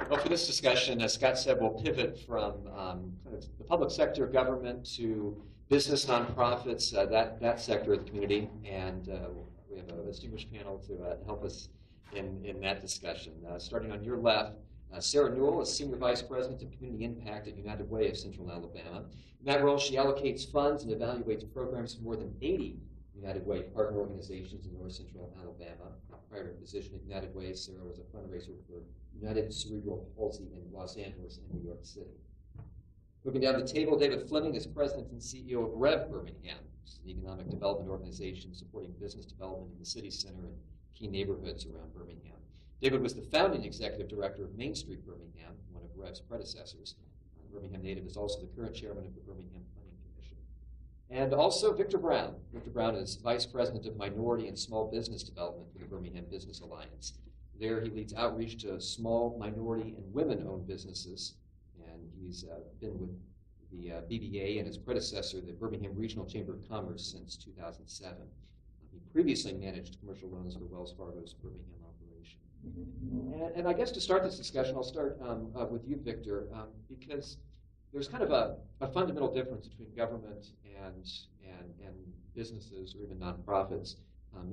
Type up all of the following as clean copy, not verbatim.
Well, for this discussion, as Scott said, we'll pivot from kind of the public sector government to business nonprofits, that sector of the community, and we have a distinguished panel to help us in that discussion. Starting on your left, Sarah Newell is Senior Vice President of Community Impact at United Way of Central Alabama. In that role, she allocates funds and evaluates programs for more than 80 United Way partner organizations in North Central Alabama. Prior to her position at United Way, Sarah was a fundraiser for United Cerebral Palsy in Los Angeles and New York City. Moving down the table, David Fleming is President and CEO of Rev Birmingham, which is an economic development organization supporting business development in the city center and key neighborhoods around Birmingham. David was the founding executive director of Main Street Birmingham, one of Rev's predecessors. Birmingham native is also the current chairman of the Birmingham Planning Commission. And also Victor Brown. Victor Brown is vice president of minority and small business development for the Birmingham Business Alliance. There he leads outreach to small, minority, and women-owned businesses, and he's been with the BBA and his predecessor, the Birmingham Regional Chamber of Commerce, since 2007. He previously managed commercial loans for Wells Fargo's Birmingham operation. And I guess to start this discussion, I'll start with you, Victor, because there's kind of a fundamental difference between government and businesses or even nonprofits.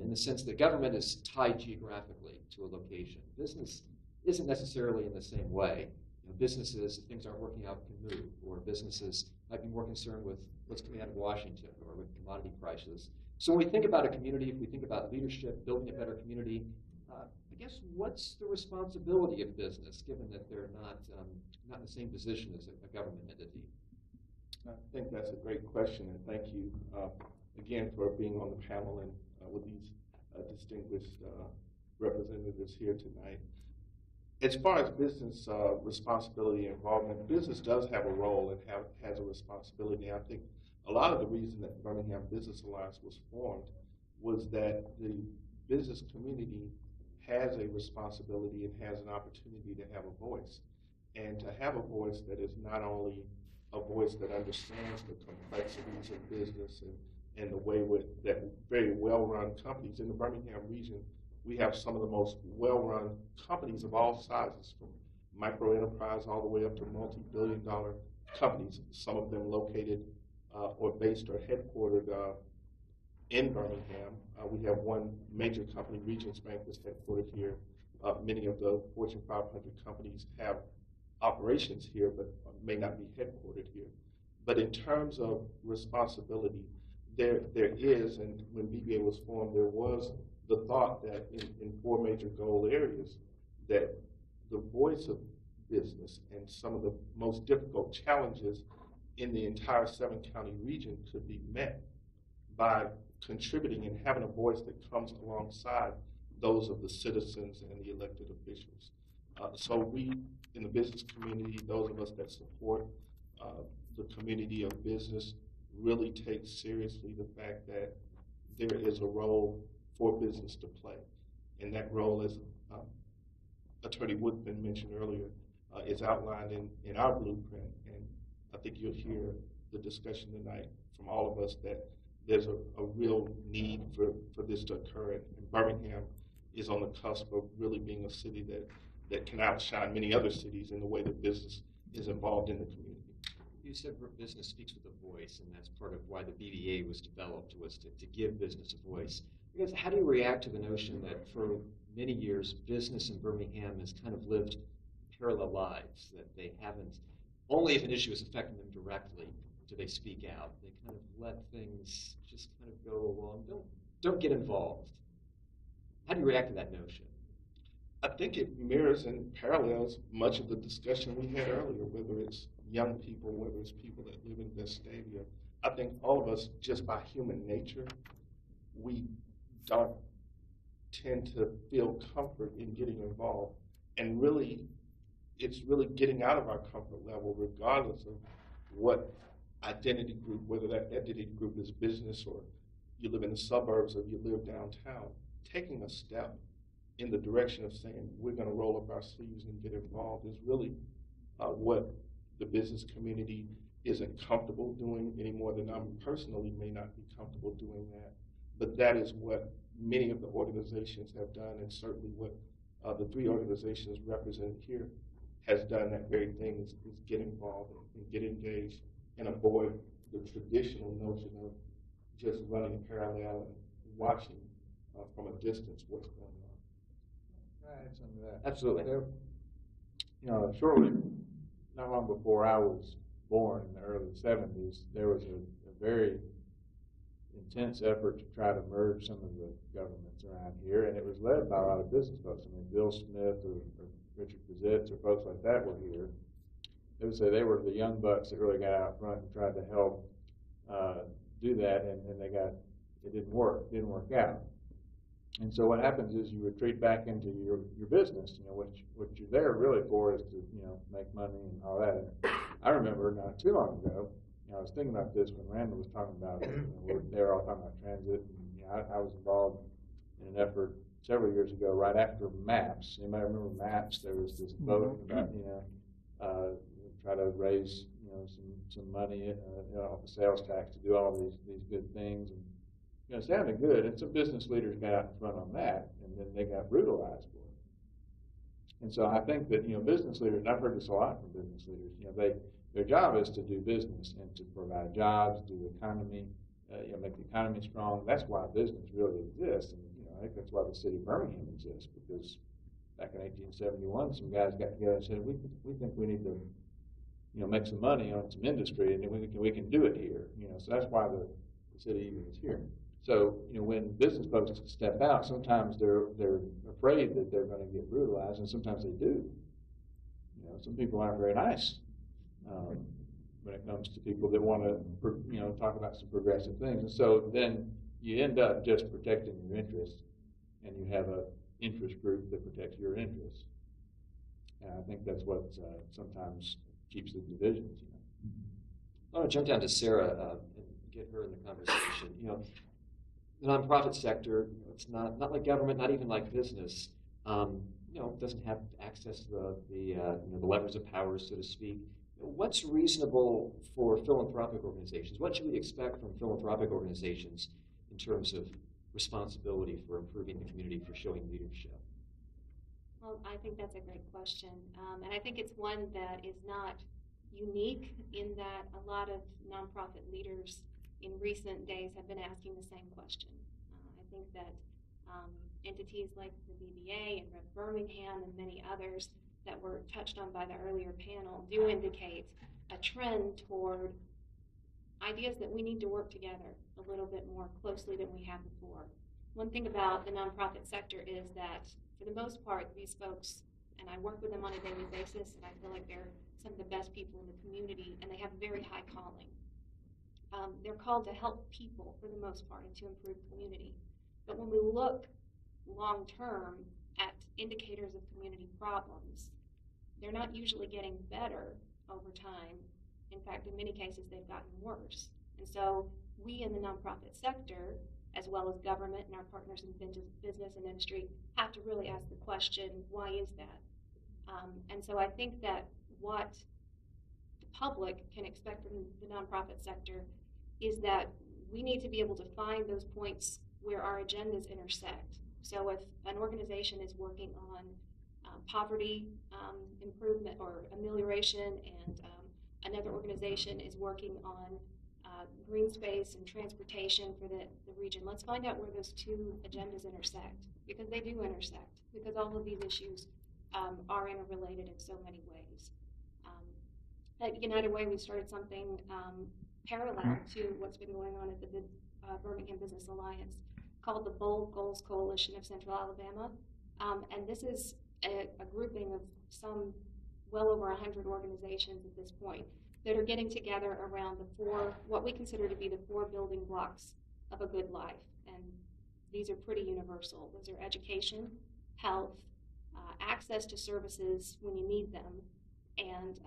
In the sense that government is tied geographically to a location. Business isn't necessarily in the same way. Businesses, if things aren't working out, can move, or businesses might be more concerned with what's coming out of Washington or with commodity prices. So when we think about a community, if we think about leadership, building a better community, I guess what's the responsibility of business, given that they're not in the same position as a government entity? I think that's a great question, and thank you again for being on the panel and with these distinguished representatives here tonight. As far as business responsibility and involvement, business does have a role and has a responsibility. I think a lot of the reason that the Birmingham Business Alliance was formed was that the business community has a responsibility and has an opportunity to have a voice. And to have a voice that is not only a voice that understands the complexities of business and the way that very well-run companies in the Birmingham region, we have some of the most well-run companies of all sizes, from micro-enterprise all the way up to multi-billion-dollar companies, some of them located or based or headquartered in Birmingham. We have one major company, Regions Bank, that's headquartered here. Many of the Fortune 500 companies have operations here, but may not be headquartered here. But in terms of responsibility, there is, and when BBA was formed, there was the thought that in four major goal areas, that the voice of business and some of the most difficult challenges in the entire 7-county region could be met by contributing and having a voice that comes alongside those of the citizens and the elected officials. So we, in the business community, those of us that support the community of business, really take seriously the fact that there is a role for business to play. And that role, as Attorney Woodman mentioned earlier, is outlined in our blueprint. And I think you'll hear the discussion tonight from all of us that there's a real need for this to occur. And Birmingham is on the cusp of really being a city that can outshine many other cities in the way that business is involved in the community. You said business speaks with a voice, and that's part of why the BBA was developed, was to give business a voice. Because how do you react to the notion that for many years, business in Birmingham has kind of lived parallel lives, that they haven't, only if an issue is affecting them directly do they speak out. They kind of let things just kind of go along, don't get involved. How do you react to that notion? I think it mirrors and parallels much of the discussion we had earlier, whether it's young people, whether it's people that live in Vestavia. I think all of us, just by human nature, we don't tend to feel comfort in getting involved. And really, it's really getting out of our comfort level, regardless of what identity group, whether that identity group is business or you live in the suburbs or you live downtown, taking a step in the direction of saying we're going to roll up our sleeves and get involved is really what the business community isn't comfortable doing any more than I personally may not be comfortable doing that. But that is what many of the organizations have done, and certainly what the three organizations represented here has done that very thing, is get involved and get engaged and avoid the traditional notion of just running parallel and watching from a distance what's going on. Can I add something to that? Absolutely. There, shortly, not long before I was born in the early 70s, there was a very intense effort to try to merge some of the governments around here, and it was led by a lot of business folks. I mean, Bill Smith or Richard Pizitz or folks like that were here. They would say they were the young bucks that really got out front and tried to help do that, and it didn't work out. And so what happens is you retreat back into your business. What you're there really for is to make money and all that. And I remember not too long ago, I was thinking about this when Randall was talking about they were all talking about transit. And, I was involved in an effort several years ago, right after MAPS. Anybody remember MAPS? There was this vote about try to raise some money off the sales tax to do all these good things. And it sounded good, and some business leaders got out in front on that, and then they got brutalized for it. And so I think that business leaders, and I've heard this a lot from business leaders, their job is to do business and to provide jobs, do the economy, make the economy strong. That's why business really exists, and I think that's why the city of Birmingham exists, because back in 1871, some guys got together and said, we think we need to make some money on some industry, and we can do it here. So that's why the city even is here. So, when business folks step out, sometimes they're afraid that they're going to get brutalized, and sometimes they do. Some people aren't very nice when it comes to people that want to, talk about some progressive things. And so then you end up just protecting your interests, and you have an interest group that protects your interests. And I think that's what sometimes keeps the divisions. I want to jump down to Sarah and get her in the conversation. The nonprofit sector, it's not like government, not even like business. Doesn't have access to the levers of power, so to speak. What's reasonable for philanthropic organizations? What should we expect from philanthropic organizations in terms of responsibility for improving the community, for showing leadership? Well, I think that's a great question, and I think it's one that is not unique in that a lot of nonprofit leaders in recent days have been asking the same question. I think that entities like the BBA and Birmingham and many others that were touched on by the earlier panel do indicate a trend toward ideas that we need to work together a little bit more closely than we have before. One thing about the nonprofit sector is that, for the most part, these folks, and I work with them on a daily basis, and I feel like they're some of the best people in the community, and they have a very high calling. They're called to help people for the most part and to improve community. But when we look long term at indicators of community problems, they're not usually getting better over time. In fact, in many cases, they've gotten worse. And so we in the nonprofit sector, as well as government and our partners in business and industry, have to really ask the question, why is that? And so I think that what the public can expect from the nonprofit sector is that we need to be able to find those points where our agendas intersect. So if an organization is working on poverty improvement or amelioration, and another organization is working on green space and transportation for the region, let's find out where those two agendas intersect, because they do intersect, because all of these issues are interrelated in so many ways. At United Way, we started something parallel to what's been going on at the Birmingham Business Alliance, called the Bold Goals Coalition of Central Alabama. And this is a grouping of some well over 100 organizations at this point that are getting together around what we consider to be the 4 building blocks of a good life. And these are pretty universal. Those are education, health, access to services when you need them, and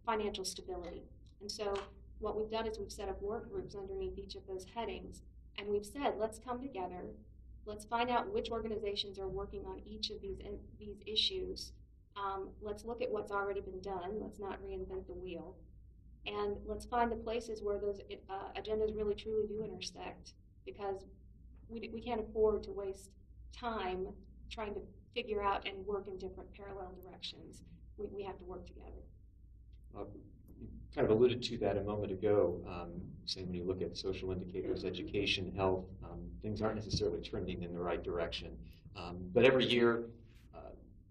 financial stability. And so what we've done is we've set up work groups underneath each of those headings, and we've said, let's come together, let's find out which organizations are working on each of these issues. Let's look at what's already been done, let's not reinvent the wheel, and let's find the places where those agendas really truly do intersect, because we can't afford to waste time trying to figure out and work in different parallel directions. we have to work together. You kind of alluded to that a moment ago, saying when you look at social indicators, education, health, things aren't necessarily trending in the right direction. But every year,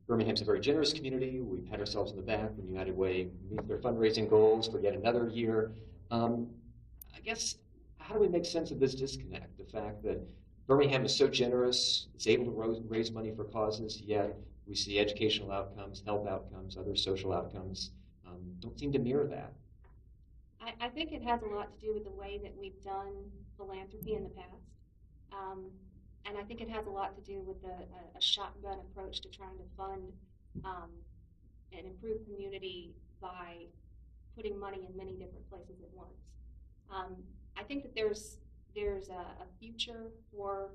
Birmingham's a very generous community. We pat ourselves on the back when United Way meet their fundraising goals for yet another year. I guess, how do we make sense of this disconnect? The fact that Birmingham is so generous, it's able to raise money for causes, yet we see educational outcomes, health outcomes, other social outcomes don't seem to mirror that. I think it has a lot to do with the way that we've done philanthropy in the past. And I think it has a lot to do with a shotgun approach to trying to fund and improve community by putting money in many different places at once. I think that there's a future for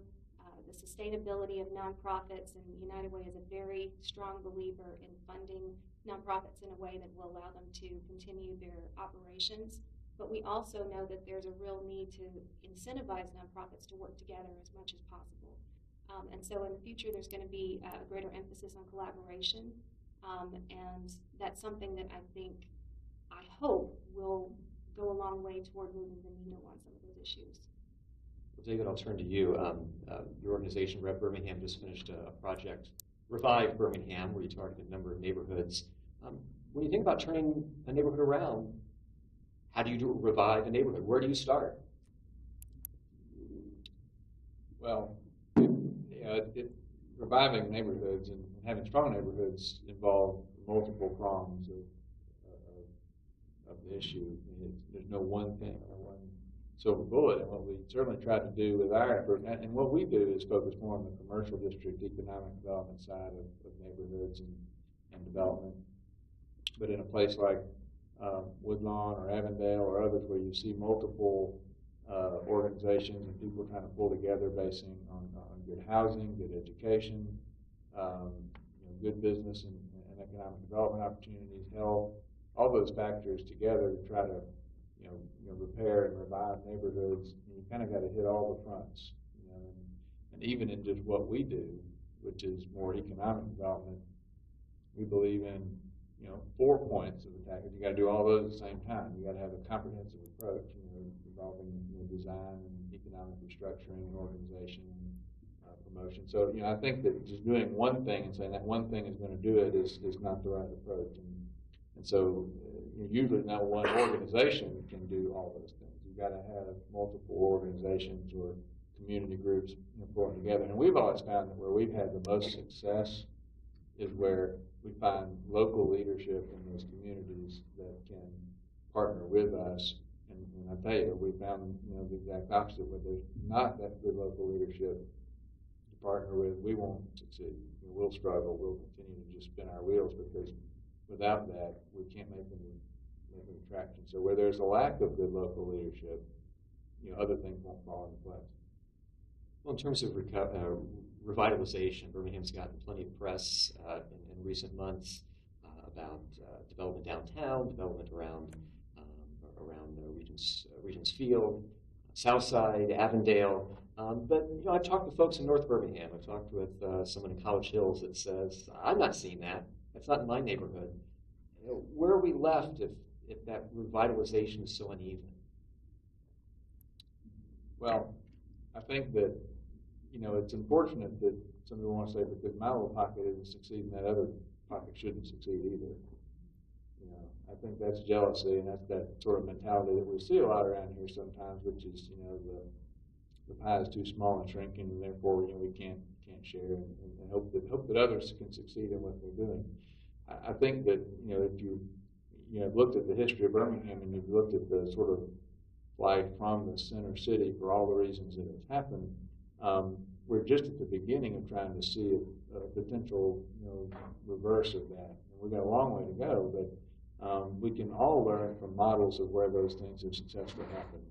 the sustainability of nonprofits, and United Way is a very strong believer in funding nonprofits in a way that will allow them to continue their operations. But we also know that there's a real need to incentivize nonprofits to work together as much as possible. And so in the future, there's going to be a greater emphasis on collaboration. And that's something that I hope will go a long way toward moving the needle on some of those issues. Well, David, I'll turn to you. Your organization, Rep Birmingham, just finished a project, Revive Birmingham, where you targeted a number of neighborhoods. When you think about turning a neighborhood around, how do you revive a neighborhood? Where do you start? Well, reviving neighborhoods and having strong neighborhoods involve multiple prongs of the issue. I mean, there's no one thing or one silver bullet. And what we certainly try to do with our effort, and what we do is focus more on the commercial district, economic development side of neighborhoods and development. But in a place like Woodlawn or Avondale or others where you see multiple organizations and people trying to pull together basing on good housing, good education, good business and economic development opportunities, health, all those factors together to try to repair and revive neighborhoods. You kind of got to hit all the fronts. And even in just what we do, which is more economic development, we believe in 4 points of attack. You got to do all those at the same time. You got to have a comprehensive approach, involving design and economic restructuring and organization and promotion. So I think that just doing one thing and saying that one thing is going to do it is not the right approach. And so usually not one organization can do all those things. You've got to have multiple organizations or community groups pulling together. And we've always found that where we've had the most success is where we find local leadership in those communities that can partner with us. And I tell you, we found the exact opposite. Where there's not that good local leadership to partner with, we won't succeed. We'll struggle. We'll continue to just spin our wheels because without that, we can't make any traction. So where there's a lack of good local leadership, other things won't fall into place. Well, in terms of revitalization, Birmingham's gotten plenty of press in recent months about development downtown, development around Regents Field, Southside, Avondale. But I've talked to folks in North Birmingham. I've talked with someone in College Hills that says, "I'm not seeing that. That's not in my neighborhood." Where are we left if that revitalization is so uneven? Well, I think that it's unfortunate that some people want to say because my little pocket isn't succeeding, that other pocket shouldn't succeed either. I think that's jealousy, and that's that sort of mentality that we see a lot around here sometimes, which is the pie is too small and shrinking, and therefore we can't share and hope that others can succeed in what they're doing. I think that if you looked at the history of Birmingham and you've looked at the sort of flight from the center city for all the reasons that it's happened, we're just at the beginning of trying to see a potential reverse of that. And we've got a long way to go, but we can all learn from models of where those things have successfully happened.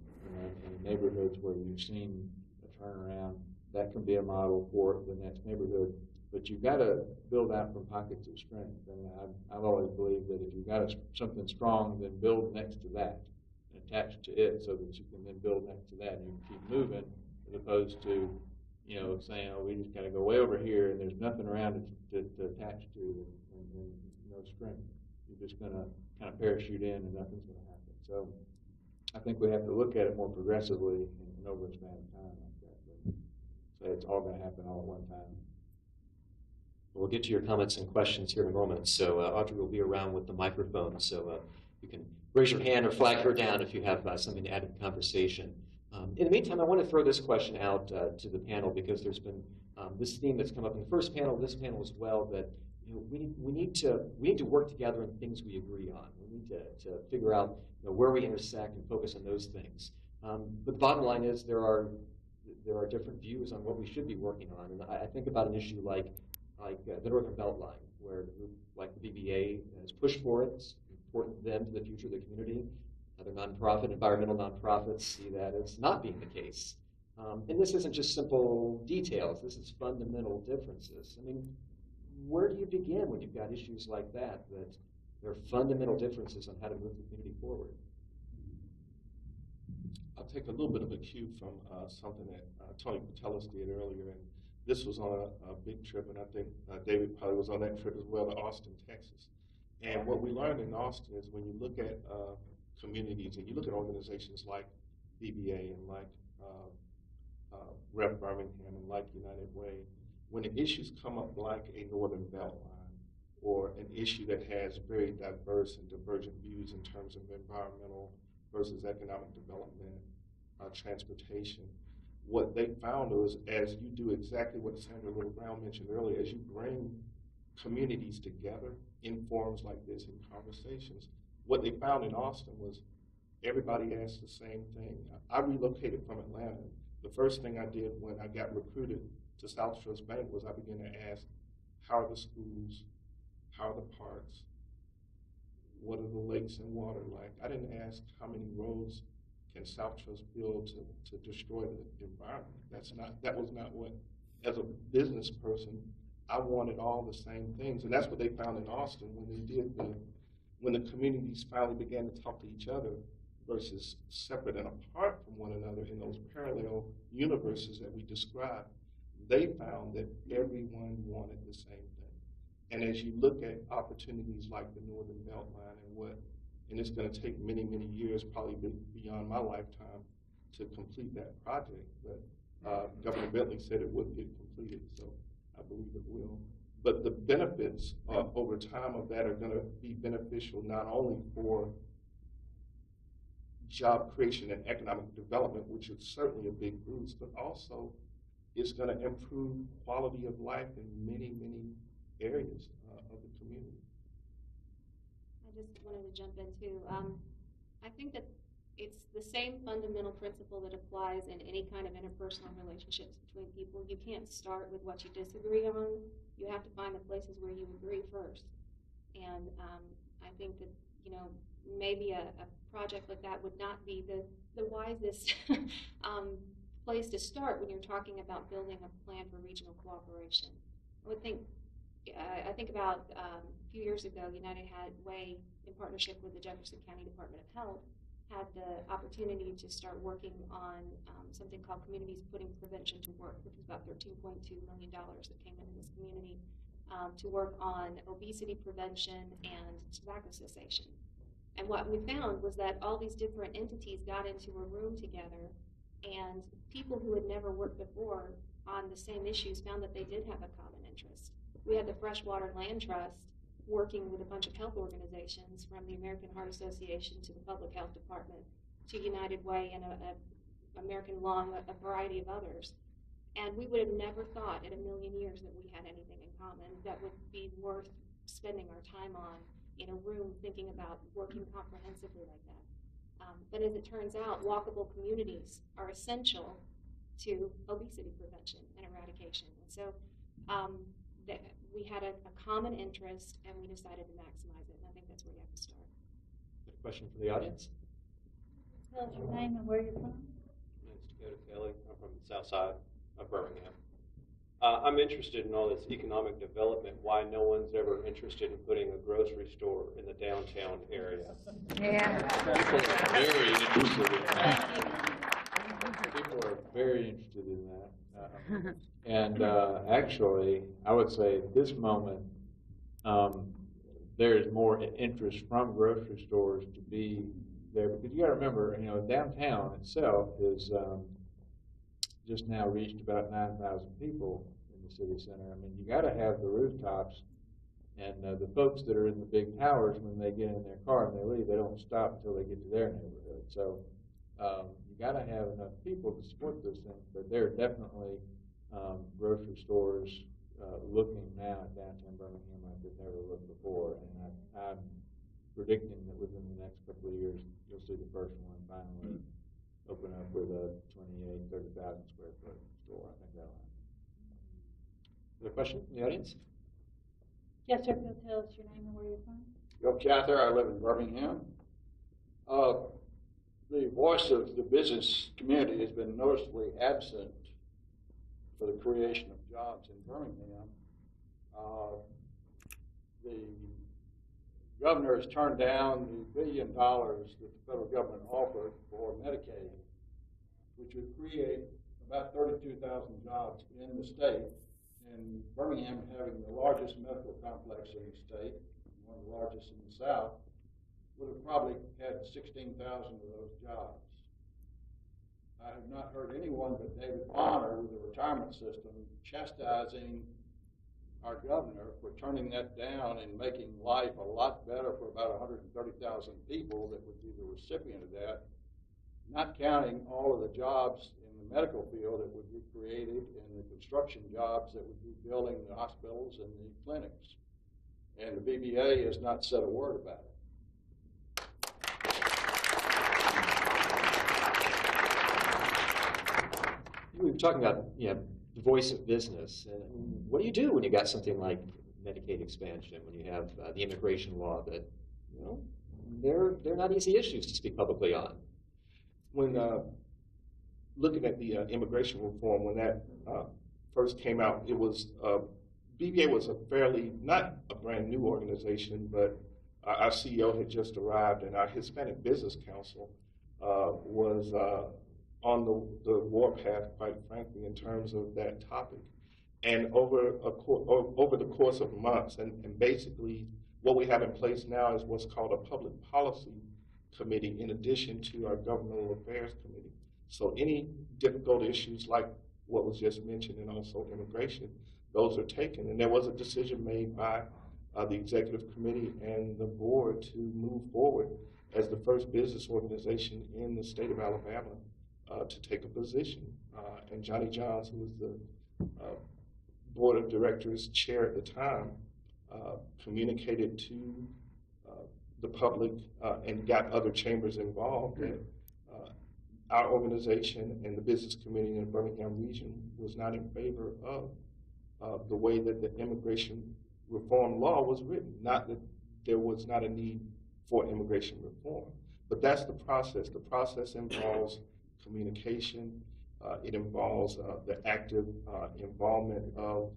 In neighborhoods where you've seen a turnaround, that can be a model for the next neighborhood. But you've got to build out from pockets of strength. And I've always believed that if you've got something strong, then build next to that and attach to it so that you can then build next to that and you can keep moving, as opposed to saying, we just got to go way over here and there's nothing around it to attach to. And string. You're just going to kind of parachute in and nothing's going to happen. So I think we have to look at it more progressively and over a span of time like that. But say it's all going to happen all at one time. We'll get to your comments and questions here in a moment. So Audrey will be around with the microphone, so you can raise your hand or flag her down if you have something to add to the conversation. In the meantime, I want to throw this question out to the panel because there's been this theme that's come up in the first panel, this panel as well, that we need to work together on things we agree on. We need to figure out where we intersect and focus on those things. But the bottom line is there are different views on what we should be working on, and I think about an issue like the Northern Beltline, where a group like the BBA has pushed for it. It's important to them, to the future of the community. Other nonprofit, environmental nonprofits see that as not being the case. And this isn't just simple details. This is fundamental differences. I mean, where do you begin when you've got issues like that there are fundamental differences on how to move the community forward? I'll take a little bit of a cue from something that Tony Patelis did earlier, and this was on a big trip, and I think David probably was on that trip as well, to Austin, Texas. And what we learned in Austin is when you look at communities and you look at organizations like BBA and like Rep Birmingham and like United Way, when the issues come up like a Northern Beltline or an issue that has very diverse and divergent views in terms of environmental versus economic development, transportation, what they found was, as you do exactly what Sandra Little Brown mentioned earlier, as you bring communities together in forums like this, in conversations, what they found in Austin was everybody asked the same thing. I relocated from Atlanta. The first thing I did when I got recruited to South Trust Bank was I began to ask, how are the schools? How are the parks? What are the lakes and water like? I didn't ask how many roads can South Trust build to destroy the environment. That was not what, as a business person, I wanted all the same things. And that's what they found in Austin when the communities finally began to talk to each other versus separate and apart from one another in those parallel universes that we described. They found that everyone wanted the same thing. And as you look at opportunities like the Northern Beltline and it's going to take many, many years, probably beyond my lifetime, to complete that project. But Governor Bentley said it would get completed, so I believe it will. But the benefits over time of that are going to be beneficial not only for job creation and economic development, which is certainly a big boost, but also it's going to improve quality of life in many, many areas of the community. I just wanted to jump in too. I think that it's the same fundamental principle that applies in any kind of interpersonal relationships between people. You can't start with what you disagree on. You have to find the places where you agree first. And I think that, maybe a project like that would not be the wisest place to start when you're talking about building a plan for regional cooperation. I think about a few years ago, United Way, in partnership with the Jefferson County Department of Health, had the opportunity to start working on something called Communities Putting Prevention to Work, which was about $13.2 million that came into this community to work on obesity prevention and tobacco cessation. And what we found was that all these different entities got into a room together, and people who had never worked before on the same issues found that they did have a common interest. We had the Freshwater Land Trust working with a bunch of health organizations, from the American Heart Association to the Public Health Department to United Way and American Law, a variety of others. And we would have never thought in a million years that we had anything in common that would be worth spending our time on in a room thinking about working comprehensively like that. But as it turns out, walkable communities are essential to obesity prevention and eradication. And so we had a common interest, and we decided to maximize it. And I think that's where you have to start. Got a question from the audience? Tell us your name and where you're from. My name's Dakota Kelly. I'm from the south side of Birmingham. I'm interested in all this economic development, why no one's ever interested in putting a grocery store in the downtown area. Yeah. People are very interested in that. People are very interested in that. And actually, I would say at this moment, there is more interest from grocery stores to be there, because you gotta remember, you know, downtown itself is, just now reached about 9,000 people in the city center. I mean, you gotta have the rooftops, and the folks that are in the big towers, when they get in their car and they leave, they don't stop until they get to their neighborhood. So, you gotta have enough people to support those things, but there are definitely, grocery stores, looking now at downtown Birmingham like they've never looked before, and I'm predicting that within the next couple of years, you'll see the first one finally open up with a 28, 30,000 square foot store. I think that'll happen. Other question from the audience? Yes, sir, if you'll tell us your name and where you're from. Bill Cather, I live in Birmingham. The voice of the business community has been noticeably absent for the creation of jobs in Birmingham. The governor has turned down the $1 billion that the federal government offered for Medicaid, which would create about 32,000 jobs in the state. And Birmingham, having the largest medical complex in the state, one of the largest in the South, would have probably had 16,000 of those jobs. I have not heard anyone but David Bonner with the retirement system chastising our governor for turning that down and making life a lot better for about 130,000 people that would be the recipient of that, not counting all of the jobs in the medical field that would be created and the construction jobs that would be building the hospitals and the clinics. And the BBA has not said a word about it. We were talking about, you know, the voice of business. And what do you do when you got something like Medicaid expansion, when you have the immigration law that, you know, they're not easy issues to speak publicly on? When looking at the immigration reform, when that first came out, it was BBA was a fairly, not a brand new organization, but our CEO had just arrived, and our Hispanic Business Council was on the warpath, quite frankly, in terms of that topic. And over the course of months, and basically what we have in place now is what's called a public policy committee in addition to our governmental affairs committee. So any difficult issues like what was just mentioned and also immigration, those are taken. And there was a decision made by the executive committee and the board to move forward as the first business organization in the state of Alabama to take a position. And Johnny Johns, who was the board of directors chair at the time, communicated to the public and got other chambers involved that our organization and the business community in the Birmingham region was not in favor of the way that the immigration reform law was written. Not that there was not a need for immigration reform, but that's the process. The process involves communication. It involves the active involvement of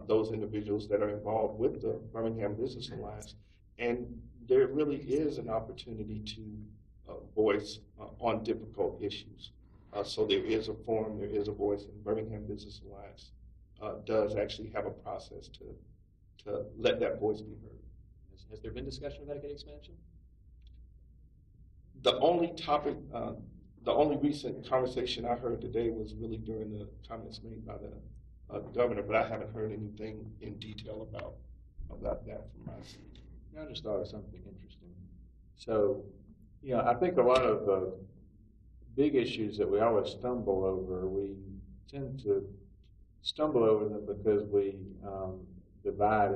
those individuals that are involved with the Birmingham Business Alliance. And there really is an opportunity to voice on difficult issues. So there is a forum, there is a voice, and Birmingham Business Alliance does actually have a process to let that voice be heard. Has there been discussion of Medicaid expansion? The only topic, the only recent conversation I heard today was really during the comments made by the governor, but I haven't heard anything in detail about that from my side. I just thought of something interesting. So, you know, I think a lot of the big issues that we always stumble over, we tend to stumble over them because we divide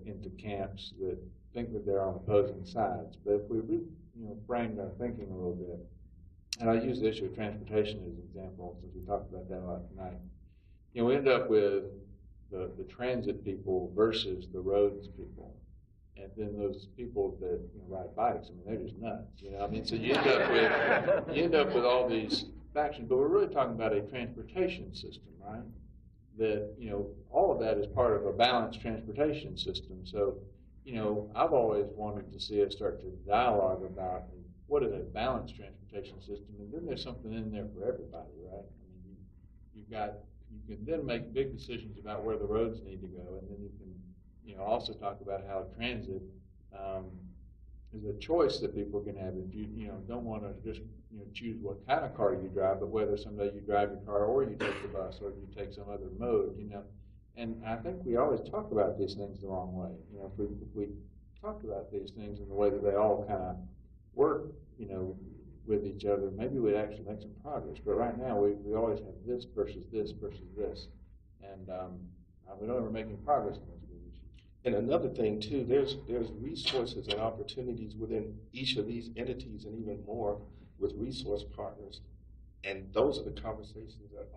into camps that think that they're on opposing sides. But if we framed our thinking a little bit, and I use the issue of transportation as an example since we talked about that a lot tonight. You know, we end up with the transit people versus the roads people. And then those people that ride bikes, I mean, they're just nuts, I mean, so you end up with all these factions, but we're really talking about a transportation system, right? That, all of that is part of a balanced transportation system. So, I've always wanted to see us start to dialogue about what is a balanced transportation system, and then there's something in there for everybody, right? I mean, you can then make big decisions about where the roads need to go, and then you can also talk about how transit is a choice that people can have. If you don't want to just choose what kind of car you drive, but whether someday you drive your car or you take the bus or you take some other mode. And I think we always talk about these things the wrong way. If we talked about these things in the way that they all kind of work, with each other, maybe we'd actually make some progress. But right now, we always have this versus this versus this, and we don't ever make any progress on those big issues. And another thing too, there's resources and opportunities within each of these entities, and even more with resource partners. And those are the conversations that